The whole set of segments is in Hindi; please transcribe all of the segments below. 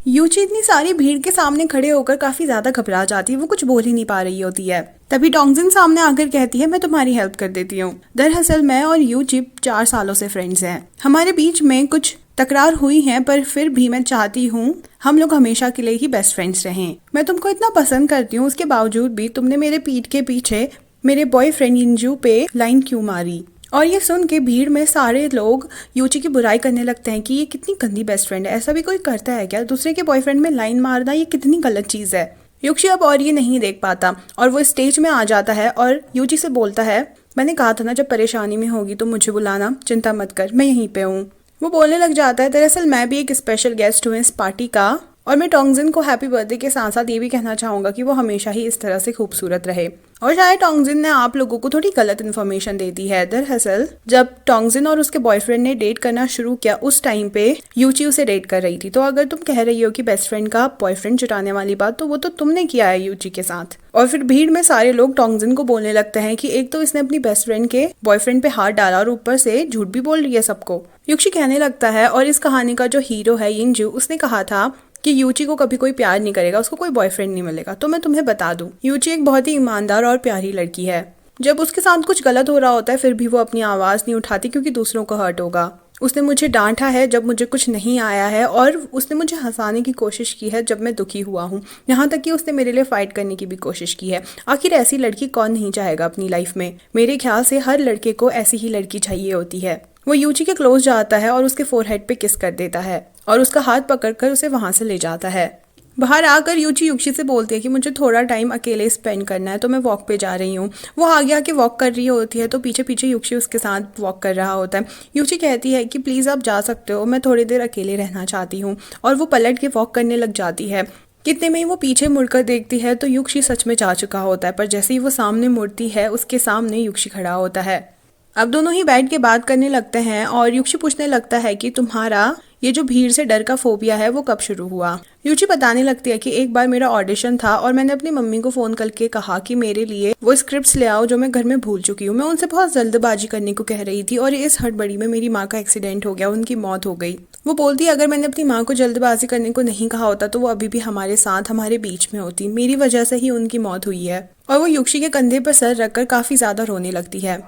यूची इतनी सारी भीड़ के सामने खड़े होकर काफी ज्यादा घबरा जाती है, वो कुछ बोल ही नहीं पा रही होती है। तभी टोंगजिन सामने आकर कहती है, मैं तुम्हारी हेल्प कर देती हूँ। दरअसल मैं और यूची 4 सालों से फ्रेंड्स हैं। हमारे बीच में कुछ तकरार हुई है, पर फिर भी मैं चाहती हूँ हम लोग हमेशा के लिए ही बेस्ट फ्रेंड्स रहें। मैं तुमको इतना पसंद करती हूँ, उसके बावजूद भी तुमने मेरे पीठ के पीछे मेरे बॉयफ्रेंड यिंजू पे लाइन क्यों मारी। और ये सुन के भीड़ में सारे लोग यूची की बुराई करने लगते हैं कि ये कितनी गंदी बेस्ट फ्रेंड है, ऐसा भी कोई करता है क्या? दूसरे के बॉयफ्रेंड में लाइन मारना ये कितनी गलत चीज है। यूची अब और ये नहीं देख पाता और वो स्टेज में आ जाता है और यूची से बोलता है, मैंने कहा था ना जब परेशानी में होगी तो मुझे बुलाना, चिंता मत कर, मैं यहीं पे हूँ। वो बोलने लग जाता है, दरअसल मैं भी एक स्पेशल गेस्ट हूँ इस पार्टी का, और मैं टोंगजिन को हैप्पी बर्थडे के साथ साथ ये भी कहना चाहूंगा कि वो हमेशा ही इस तरह से खूबसूरत रहे। और शायद टोंगजिन ने आप लोगों को थोड़ी गलत इन्फॉर्मेशन दे दी है। दरअसल जब टोंगजिन और उसके बॉयफ्रेंड ने डेट करना शुरू किया उस टाइम पे यूची उसे डेट कर रही थी। तो अगर तुम कह रही हो कि बेस्ट फ्रेंड का बॉयफ्रेंड जुटाने वाली बात, तो वो तो तुमने किया है यूची के साथ। और फिर भीड़ में सारे लोग टोंगजिन को बोलने लगते हैं कि एक तो इसने अपनी बेस्ट फ्रेंड के बॉयफ्रेंड पे हाथ डाला और ऊपर से झूठ भी बोल रही है सबको। यूची कहने लगता है, और इस कहानी का जो हीरो है यिंजू, उसने कहा था कि यूची को कभी कोई प्यार नहीं करेगा, उसको कोई बॉयफ्रेंड नहीं मिलेगा। तो मैं तुम्हें बता दूं, यूची एक बहुत ही ईमानदार और प्यारी लड़की है। जब उसके साथ कुछ गलत हो रहा होता है फिर भी वो अपनी आवाज नहीं उठाती क्योंकि दूसरों को हर्ट होगा। उसने मुझे डांटा है जब मुझे कुछ नहीं आया है, और उसने मुझे हंसाने की कोशिश की है जब मैं दुखी हुआ हूँ। यहाँ तक कि उसने मेरे लिए फाइट करने की भी कोशिश की है। आखिर ऐसी लड़की कौन नहीं चाहेगा अपनी लाइफ में? मेरे ख्याल से हर लड़के को ऐसी ही लड़की चाहिए होती है। वो यूची के क्लोज जाता है और उसके फोरहेड पे किस कर देता है और उसका हाथ पकड़कर उसे वहां से ले जाता है। बाहर आकर यूची से बोलती है कि मुझे थोड़ा टाइम अकेले स्पेंड करना है, तो मैं वॉक पे जा रही हूँ। वो आगे आके वॉक कर रही होती है तो पीछे पीछे यूची उसके साथ वॉक कर रहा होता है। यूची कहती है कि प्लीज आप जा सकते हो, मैं थोड़ी देर अकेले रहना चाहती हूँ। और वो पलट के वॉक करने लग जाती है। कितने में ही वो पीछे मुड़कर देखती है तो यूची सच में जा चुका होता है, पर जैसे ही वो सामने मुड़ती है उसके सामने यूची खड़ा होता है। अब दोनों ही बैठ के बात करने लगते हैं और यूची पूछने लगता है कि तुम्हारा ये जो भीड़ से डर का फोबिया है वो कब शुरू हुआ। यूची बताने लगती है कि एक बार मेरा ऑडिशन था और मैंने अपनी मम्मी को फोन करके कहा कि मेरे लिए वो स्क्रिप्ट्स ले आओ जो मैं घर में भूल चुकी हूँ। मैं उनसे बहुत जल्दबाजी करने को कह रही थी और इस हड़बड़ी में मेरी माँ का एक्सीडेंट हो गया, उनकी मौत हो गई। वो बोलती है अगर मैंने अपनी माँ को जल्दबाजी करने को नहीं कहा होता तो वो अभी भी हमारे साथ हमारे बीच में होती, मेरी वजह से ही उनकी मौत हुई है। और वो यूची के कंधे पर सर रखकर काफी ज्यादा रोने लगती है।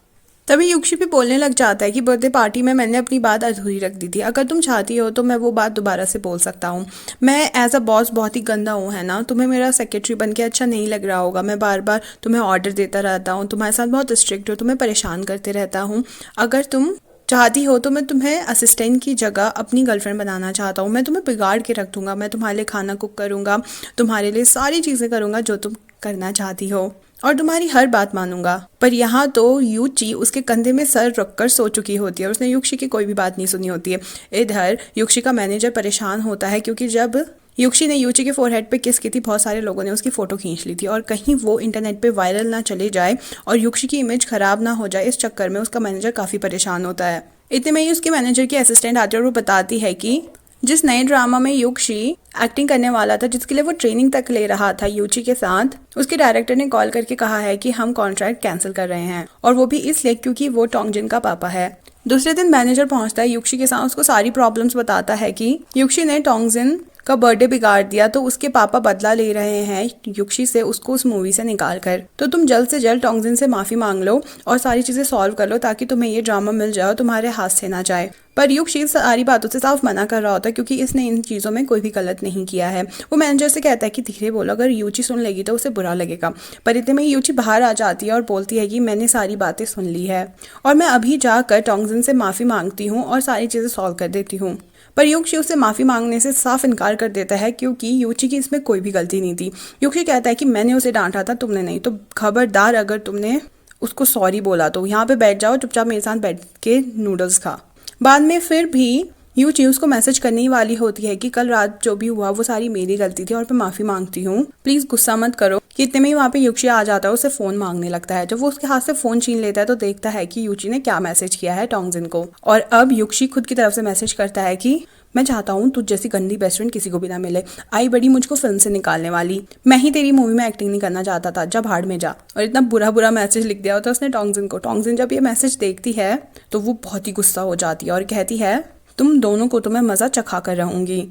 तभी यूची भी बोलने लग जाता है कि बर्थडे पार्टी में मैंने अपनी बात अधूरी रख दी थी, अगर तुम चाहती हो तो मैं वो बात दोबारा से बोल सकता हूँ। मैं एज अ बॉस बहुत ही गंदा हूँ, है ना? तुम्हें मेरा सेक्रेटरी बन के अच्छा नहीं लग रहा होगा, मैं बार बार तुम्हें ऑर्डर देता रहता हूँ, तुम्हारे साथ बहुत स्ट्रिक्ट हूँ, तुम्हें परेशान करते रहता हूँ। अगर तुम चाहती हो तो मैं तुम्हें असिस्टेंट की जगह अपनी गर्लफ्रेंड बनाना चाहता हूँ। मैं तुम्हें बिगाड़ के रख दूंगा, मैं तुम्हारे लिए खाना कुक करूंगा, तुम्हारे लिए सारी चीजें करूंगा जो तुम करना चाहती हो, और तुम्हारी हर बात मानूंगा। पर यहाँ तो यूची उसके कंधे में सर रखकर सो चुकी होती है और उसने यूची की कोई भी बात नहीं सुनी होती है। इधर यूची का मैनेजर परेशान होता है क्योंकि जब यूची ने यूची के फोरहेड पे किस की थी बहुत सारे लोगों ने उसकी फोटो खींच ली थी और कहीं वो इंटरनेट पे वायरल ना चले जाए और यूची की इमेज खराब ना हो जाए, इस चक्कर में उसका मैनेजर काफी परेशान होता है। इतने में ही उसके मैनेजर की असिस्टेंट आती है और वो बताती है कि जिस नए ड्रामा में यूची एक्टिंग करने वाला था, जिसके लिए वो ट्रेनिंग तक ले रहा था यूची के साथ, उसके डायरेक्टर ने कॉल करके कहा है कि हम कॉन्ट्रैक्ट कैंसिल कर रहे हैं, और वो भी इसलिए क्योंकि वो टोंगजिन का पापा है। दूसरे दिन मैनेजर पहुंचता है यूची के साथ, उसको सारी प्रॉब्लम्स बताता है कि यूची ने टोंगजिन का बर्थडे बिगाड़ दिया तो उसके पापा बदला ले रहे हैं यूची से, उसको उस मूवी से निकाल कर। तो तुम जल्द से जल्द टोंगजिन से माफी मांग लो और सारी चीजें सॉल्व कर लो ताकि तुम्हें ये ड्रामा मिल जाए, तुम्हारे हाथ से ना जाए। पर यूची सारी बातों से साफ मना कर रहा होता है क्योंकि इसने इन चीजों में कोई भी गलत नहीं किया है। वो मैनेजर से कहता है कि धीरे बोलो, अगर यूची सुन लेगी तो उसे बुरा लगेगा। पर इतने में यूची बाहर आ जाती है और बोलती है कि मैंने सारी बातें सुन ली है और मैं अभी जाकर टोंगजिन से माफी मांगती हूँ और सारी चीजें सॉल्व कर देती हूँ। पर यूची उसे माफी मांगने से साफ इनकार कर देता है क्योंकि यूची की इसमें कोई भी गलती नहीं थी। यूची कहता है कि मैंने उसे डांटा था, तुमने नहीं, तो खबरदार अगर तुमने उसको सॉरी बोला तो यहाँ पे बैठ जाओ, चुपचाप मेरे साथ बैठ के नूडल्स खा। बाद में फिर भी यूची उसको मैसेज करने ही वाली होती है कि कल रात जो भी हुआ वो सारी मेरी गलती थी और मैं माफी मांगती हूँ, प्लीज गुस्सा मत करो। कितने में ही वहाँ पे यूची आ जाता है, उसे फोन मांगने लगता है। जब वो उसके हाथ से फोन छीन लेता है तो देखता है कि यूची ने क्या मैसेज किया है टोंगजिन को, और अब यूची खुद की तरफ से मैसेज करता है कि मैं चाहता हूँ तुझ जैसी गंदी बेस्ट फ्रेंड किसी को भी ना मिले, आई बड़ी मुझको फिल्म से निकालने वाली, मैं ही तेरी मूवी में एक्टिंग नहीं करना चाहता था, जा भाड़ में जा। और इतना बुरा बुरा मैसेज लिख दिया होता है उसने टोंगजिन को। टोंगजिन जब ये मैसेज देखती है तो वो बहुत ही गुस्सा हो जाती है और कहती है तुम दोनों को तो मैं मजा चखा कर रहूंगी।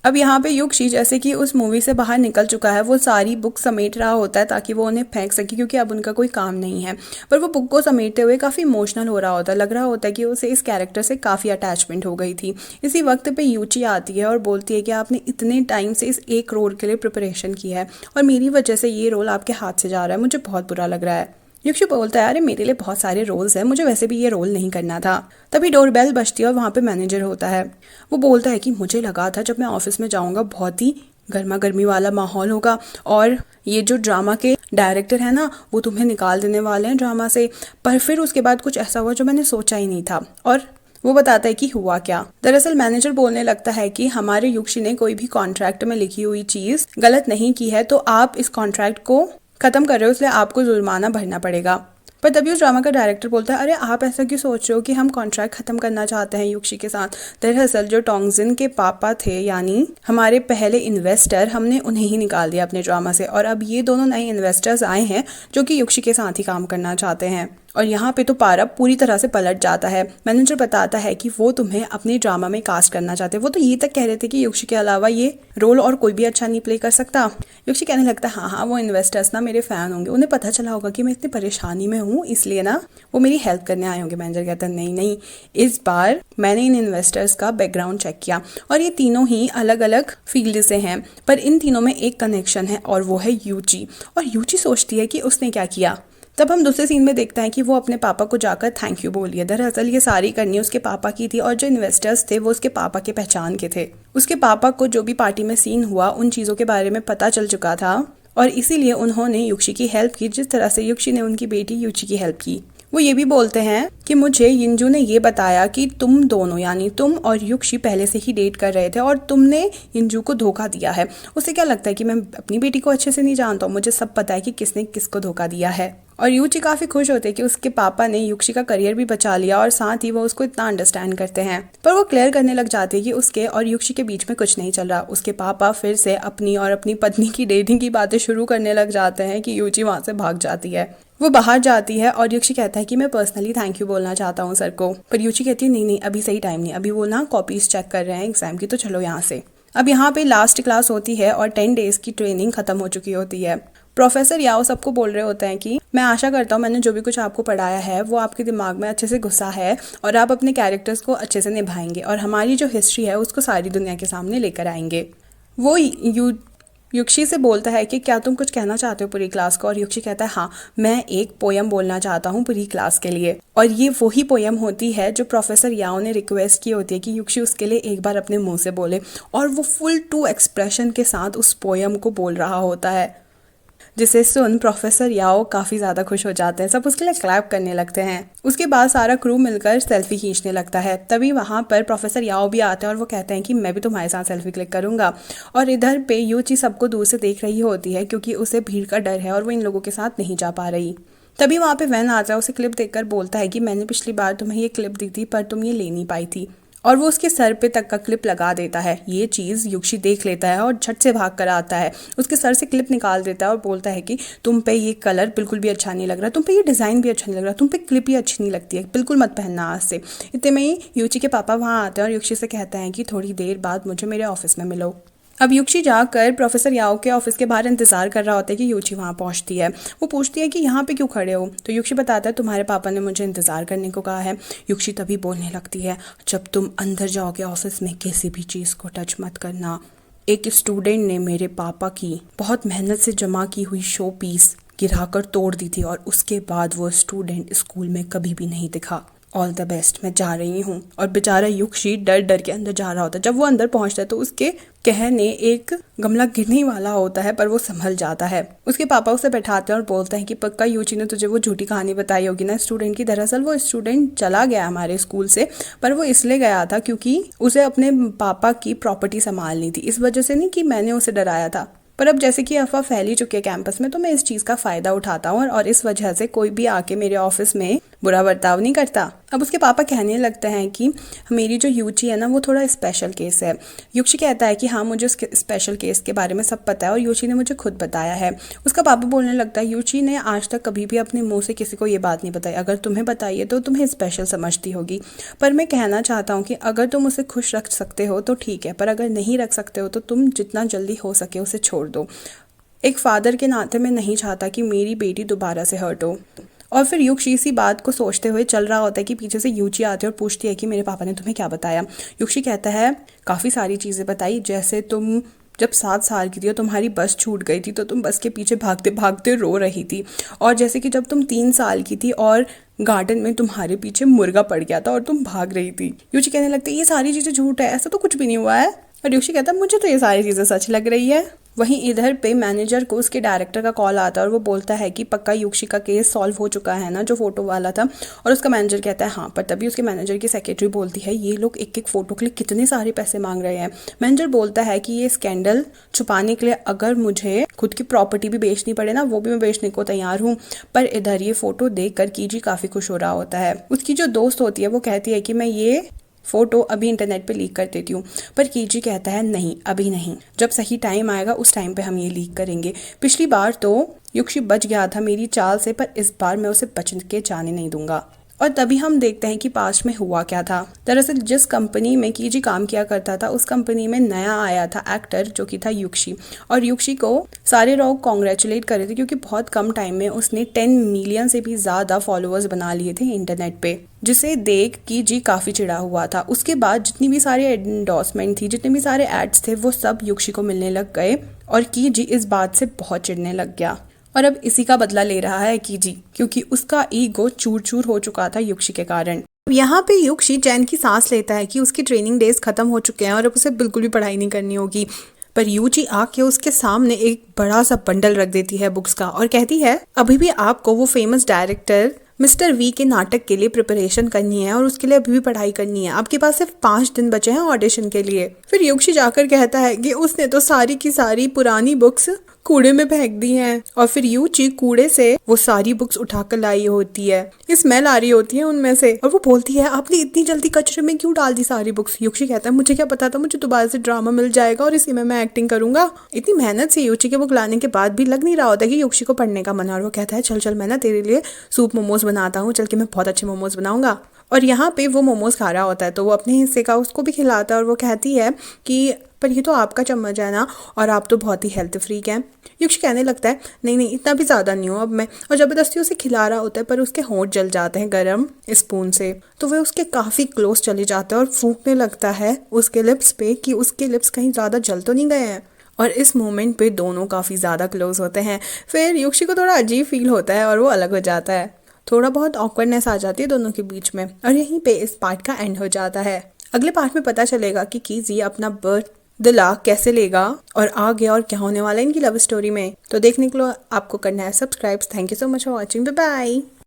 अब यहाँ पे युक्षी जैसे कि उस मूवी से बाहर निकल चुका है, वो सारी बुक समेट रहा होता है ताकि वो उन्हें फेंक सके, क्योंकि अब उनका कोई काम नहीं है। पर वो बुक को समेटते हुए काफ़ी इमोशनल हो रहा होता है, लग रहा होता है कि उसे इस कैरेक्टर से काफ़ी अटैचमेंट हो गई थी। इसी वक्त पे यूची आती है और बोलती है कि आपने इतने टाइम से इस एक रोल के लिए प्रिपरेशन की है और मेरी वजह से ये रोल आपके हाथ से जा रहा है, मुझे बहुत बुरा लग रहा है। युक्षी बोलता है, अरे मेरे लिए बहुत सारे रोल्स हैं, मुझे वैसे भी ये रोल नहीं करना था। तभी डोरबेल बजती है और वहाँ पे मैनेजर होता है। वो बोलता है कि मुझे लगा था जब मैं ऑफिस में जाऊँगा बहुत ही गर्मा गर्मी वाला माहौल होगा और ये जो ड्रामा के डायरेक्टर है ना वो तुम्हें निकाल देने वाले हैं ड्रामा से, पर फिर उसके बाद कुछ ऐसा हुआ जो मैंने सोचा ही नहीं था। और वो बताता है कि हुआ क्या। दरअसल मैनेजर बोलने लगता है कि हमारे युक्षी ने कोई भी कॉन्ट्रैक्ट में लिखी हुई चीज गलत नहीं की है, तो आप इस कॉन्ट्रैक्ट को खत्म कर रहे हो, इसलिए आपको जुर्माना भरना पड़ेगा। पर तभी उस ड्रामा का डायरेक्टर बोलता है, अरे आप ऐसा क्यों सोच रहे हो कि हम कॉन्ट्रैक्ट खत्म करना चाहते हैं युक्षी के साथ। दरअसल जो टोंगजिन के पापा थे यानी हमारे पहले इन्वेस्टर, हमने उन्हें ही निकाल दिया अपने ड्रामा से और अब ये दोनों नए इन्वेस्टर्स आए हैं जो कि युक्षी के साथ ही काम करना चाहते हैं। और यहाँ पे तो पारा पूरी तरह से पलट जाता है। मैनेजर बताता है कि वो तुम्हें अपने ड्रामा में कास्ट करना चाहते हैं। वो तो ये तक कह रहे थे कि युक्षी के अलावा ये रोल और कोई भी अच्छा नहीं प्ले कर सकता। युक्षी कहने लगता है, हाँ वो इन्वेस्टर्स ना मेरे फैन होंगे, उन्हें पता चला होगा कि मैं इतनी परेशानी में हूँ, इसलिए ना वो मेरी हेल्प करने आए होंगे। मैनेजर कहता है, नहीं नहीं, इस बार मैंने इन इन्वेस्टर्स का बैकग्राउंड चेक किया और ये तीनों ही अलग अलग फील्ड से हैं, पर इन तीनों में एक कनेक्शन है और वो है यूची। और यूची सोचती है कि उसने क्या किया। तब हम दूसरे सीन में देखते हैं कि वो अपने पापा को जाकर थैंक यू बोलिए। दरअसल ये सारी करनी उसके पापा की थी और जो इन्वेस्टर्स थे वो उसके पापा के पहचान के थे। उसके पापा को जो भी पार्टी में सीन हुआ उन चीज़ों के बारे में पता चल चुका था और इसीलिए उन्होंने युक्षी की हेल्प की, जिस तरह से युक्षी ने उनकी बेटी यूची की हेल्प की। वो ये भी बोलते हैं कि मुझे यिंजू ने ये बताया कि तुम दोनों यानी तुम और युक्षी पहले से ही डेट कर रहे थे और तुमने यिंजू को धोखा दिया है। उसे क्या लगता है कि मैं अपनी बेटी को अच्छे से नहीं जानता हूँ, मुझे सब पता है कि किसने किसको धोखा दिया है। और यूची काफी खुश होते हैं कि उसके पापा ने युक्षी का करियर भी बचा लिया और साथ ही वो उसको इतना अंडरस्टैंड करते हैं। पर वो क्लियर करने लग जाते हैं कि उसके और युक्षी के बीच में कुछ नहीं चल रहा। उसके पापा फिर से अपनी और अपनी पत्नी की डेटिंग की बातें शुरू करने लग जाते हैं कि यूची वहां से भाग जाती है। वो बाहर जाती है और युक्षी कहता है कि मैं पर्सनली थैंक यू बोलना चाहता हूँ सर को। पर युची कहती है, नहीं नहीं अभी सही टाइम नहीं, अभी वो ना कॉपीज चेक कर रहे हैं एग्जाम की, तो चलो यहाँ से। अब यहाँ पे लास्ट क्लास होती है और 10 डेज की ट्रेनिंग खत्म हो चुकी होती है। प्रोफेसर याओ सबको बोल रहे होते हैं कि मैं आशा करता हूँ मैंने जो भी कुछ आपको पढ़ाया है वो आपके दिमाग में अच्छे से घुसा है और आप अपने कैरेक्टर्स को अच्छे से निभाएंगे और हमारी जो हिस्ट्री है उसको सारी दुनिया के सामने लेकर आएंगे। वो युक्षी से बोलता है कि क्या तुम कुछ कहना चाहते हो पूरी क्लास को। और युक्षी कहता है, हाँ मैं एक पोयम बोलना चाहता हूँ पूरी क्लास के लिए। और ये वही पोयम होती है जो प्रोफेसर याओ ने रिक्वेस्ट की होती है कि युक्षी उसके लिए एक बार अपने मुंह से बोले और वो फुल टू एक्सप्रेशन के साथ उस पोयम को बोल रहा होता है, जिसे सुन प्रोफेसर याओ काफी ज्यादा खुश हो जाते हैं। सब उसके लिए क्लैप करने लगते हैं। उसके बाद सारा क्रू मिलकर सेल्फी खींचने लगता है। तभी वहां पर प्रोफेसर याओ भी आते हैं और वो कहते हैं कि मैं भी तुम्हारे साथ सेल्फी क्लिक करूंगा। और इधर पे यूची सबको दूर से देख रही होती है क्योंकि उसे भीड़ का डर है और वो इन लोगों के साथ नहीं जा पा रही। तभी वहां पे वैन आता है, उसे क्लिप देखकर बोलता है कि मैंने पिछली बार तुम्हें ये क्लिप दी थी पर तुम ये ले नहीं पाई थी। और वो उसके सर पे तक का क्लिप लगा देता है। ये चीज़ युक्षी देख लेता है और झट से भाग कर आता है, उसके सर से क्लिप निकाल देता है और बोलता है कि तुम पे ये कलर बिल्कुल भी अच्छा नहीं लग रहा, तुम पे ये डिज़ाइन भी अच्छा नहीं लग रहा, तुम पे क्लिप भी अच्छी नहीं लगती है, बिल्कुल मत पहनना आज से। इतने में ही युक्षी के पापा वहाँ आते हैं और युक्षी से कहते हैं कि थोड़ी देर बाद मुझे मेरे ऑफिस में मिलो। अब युक्षी जाकर प्रोफेसर याओ के ऑफिस के बाहर इंतजार कर रहा होता है कि युक्षी वहाँ पहुँचती है। वो पूछती है कि यहाँ पे क्यों खड़े हो, तो युक्षी बताता है तुम्हारे पापा ने मुझे इंतजार करने को कहा है। युक्षी तभी बोलने लगती है, जब तुम अंदर जाओगे ऑफिस में किसी भी चीज़ को टच मत करना। एक स्टूडेंट ने मेरे पापा की बहुत मेहनत से जमा की हुई शो पीस गिराकर तोड़ दी थी और उसके बाद वो स्टूडेंट स्कूल में कभी भी नहीं दिखा। ऑल द बेस्ट, मैं जा रही हूँ। और बेचारा युक्षी डर डर के अंदर जा रहा होता है। जब वो अंदर पहुंचता है तो उसके कहने एक गमला गिरने वाला होता है, पर वो संभल जाता है। उसके पापा उसे बैठाते हैं और बोलते हैं कि पक्का युची ने तुझे वो झूठी कहानी बताई होगी ना स्टूडेंट की। दरअसल वो स्टूडेंट चला गया हमारे स्कूल से, पर वो इसलिए गया था क्योंकि उसे अपने पापा की प्रॉपर्टी संभालनी थी, इस वजह से नहीं कि मैंने उसे डराया था। पर अब जैसे कि अफवाह फैली चुकी है कैंपस में, तो मैं इस चीज़ का फ़ायदा उठाता हूँ और इस वजह से कोई भी आके मेरे ऑफिस में बुरा बर्ताव नहीं करता। अब उसके पापा कहने लगते हैं कि मेरी जो यूची है ना वो थोड़ा स्पेशल केस है। युक्षी कहता है कि हाँ मुझे उस स्पेशल केस के बारे में सब पता है और यूची ने मुझे खुद बताया है। उसका पापा बोलने लगता है यूची ने आज तक कभी भी अपने मुंह से किसी को ये बात नहीं बताई, अगर तुम्हें बताई है तो तुम्हें स्पेशल समझती होगी, पर मैं कहना चाहता हूँ कि अगर तुम उसे खुश रख सकते हो तो ठीक है, पर अगर नहीं रख सकते हो तो तुम जितना जल्दी हो सके उसे छोड़ दो। एक फादर के नाते मैं नहीं चाहता कि मेरी बेटी दोबारा से हर्ट हो। और फिर युक्षी इसी बात को सोचते हुए चल रहा होता है कि पीछे से यूची आती है और पूछती है कि मेरे पापा ने तुम्हें क्या बताया। युक्षी कहता है काफ़ी सारी चीज़ें बताई, जैसे तुम जब 7 साल की थी और तुम्हारी बस छूट गई थी तो तुम बस के पीछे भागते भागते रो रही थी, और जैसे कि जब तुम 3 साल की थी और गार्डन में तुम्हारे पीछे मुर्गा पड़ गया था और तुम भाग रही थी। युची कहने लगती है ये सारी चीज़ें झूठ है, ऐसा तो कुछ भी नहीं हुआ है। और युक्षी कहता है मुझे तो ये सारी चीज़ें सच लग रही है। वहीं इधर पे मैनेजर को उसके डायरेक्टर का कॉल आता है और वो बोलता है कि पक्का युक्षी का केस सॉल्व हो चुका है ना, जो फोटो वाला था। और उसका मैनेजर कहता है हाँ, पर तभी उसके मैनेजर की सेक्रेटरी बोलती है ये लोग एक एक फोटो के लिए कितने सारे पैसे मांग रहे हैं। मैनेजर बोलता है कि ये स्कैंडल छुपाने के लिए अगर मुझे खुद की प्रॉपर्टी भी बेचनी पड़े ना वो भी मैं बेचने को तैयार हूँ। पर इधर ये फोटो देख कर कीजी काफ़ी खुश हो रहा होता है। उसकी जो दोस्त होती है वो कहती है कि मैं ये फोटो अभी इंटरनेट पे लीक कर देती हूँ, पर कीजी कहता है नहीं अभी नहीं, जब सही टाइम आएगा उस टाइम पे हम ये लीक करेंगे। पिछली बार तो युक्षी बच गया था मेरी चाल से, पर इस बार मैं उसे बच के जाने नहीं दूंगा। और तभी हम देखते हैं कि पास्ट में हुआ क्या था। दरअसल जिस कंपनी में कीजी काम किया करता था उस कंपनी में नया आया था एक्टर जो कि था युक्षी, और युक्षी को सारे लोग कॉन्ग्रेचुलेट कर रहे थे क्योंकि बहुत कम टाइम में उसने 10 मिलियन से भी ज़्यादा फॉलोअर्स बना लिए थे इंटरनेट पे, जिसे देख कीजी काफ़ी चिढ़ा हुआ था। उसके बाद जितनी भी सारी एंडोर्समेंट थी, जितने भी सारे एड्स थे, वो सब युक्षी को मिलने लग गए और कीजी इस बात से बहुत चिढ़ने लग गया। और अब इसी का बदला ले रहा है कीजी, क्योंकि उसका ईगो चूर चूर हो चुका था युक्षी के कारण। यहाँ पे युक्षी चैन की सांस लेता है कि उसकी ट्रेनिंग डेज खत्म हो चुके हैं और अब उसे बिल्कुल भी पढ़ाई नहीं करनी होगी। पर यूची आके उसके सामने एक बड़ा सा बंडल रख देती है बुक्स का और कहती है अभी भी आपको वो फेमस डायरेक्टर मिस्टर वी के नाटक के लिए प्रिपरेशन करनी है और उसके लिए अभी भी पढ़ाई करनी है। आपके पास सिर्फ 5 दिन बचे हैं ऑडिशन के लिए। फिर युक्षी जाकर कहता है कि उसने तो सारी की सारी पुरानी बुक्स कूड़े में फेंक दी हैं, और फिर यूची कूड़े से वो सारी बुक्स उठाकर लाई होती है, स्मेल आ रही होती है उनमें से, और वो बोलती है आपने इतनी जल्दी कचरे में क्यों डाल दी सारी बुक्स। युक्षी कहता है मुझे क्या पता था, मुझे दोबारा से ड्रामा मिल जाएगा और इसी में मैं एक्टिंग करूंगा। इतनी मेहनत से यूची के बुक लाने के बाद भी लग नहीं रहा होता कि युक्षी को पढ़ने का मन है, और वो कहता है चल चल मैं ना तेरे लिए सूप मोमोज बनाता हूँ, चल के मैं बहुत अच्छे मोमोज बनाऊंगा। और यहाँ पे वो मोमोज खा रहा होता है तो वो अपने हिस्से का उसको भी खिलाता है, और वो कहती है कि पर ये तो आपका चम्मच है ना, और आप तो बहुत ही हेल्थ फ्रीक हैं। युक्षी कहने लगता है नहीं नहीं इतना भी ज़्यादा नहीं हूँ अब मैं, और ज़बरदस्ती उसे खिला रहा होता है, पर उसके होंठ जल जाते हैं गरम स्पून से, तो वह उसके काफ़ी क्लोज चले जाते हैं और फूंकने लगता है उसके लिप्स पे कि उसके लिप्स कहीं ज़्यादा जल तो नहीं गए हैं। और इस मोमेंट पे दोनों काफ़ी ज़्यादा क्लोज होते हैं। फिर युक्षी को थोड़ा अजीब फील होता है और वो अलग हो जाता है, थोड़ा बहुत ऑकवर्डनेस आ जाती है दोनों के बीच में, और यहीं पे इस पार्ट का एंड हो जाता है। अगले पार्ट में पता चलेगा कि कीजी अपना बर्थ दिला कैसे लेगा और आगे और क्या होने वाला है इनकी लव स्टोरी में। तो देखने के लिए आपको करना है subscribe. Thank you so much for watching, bye bye.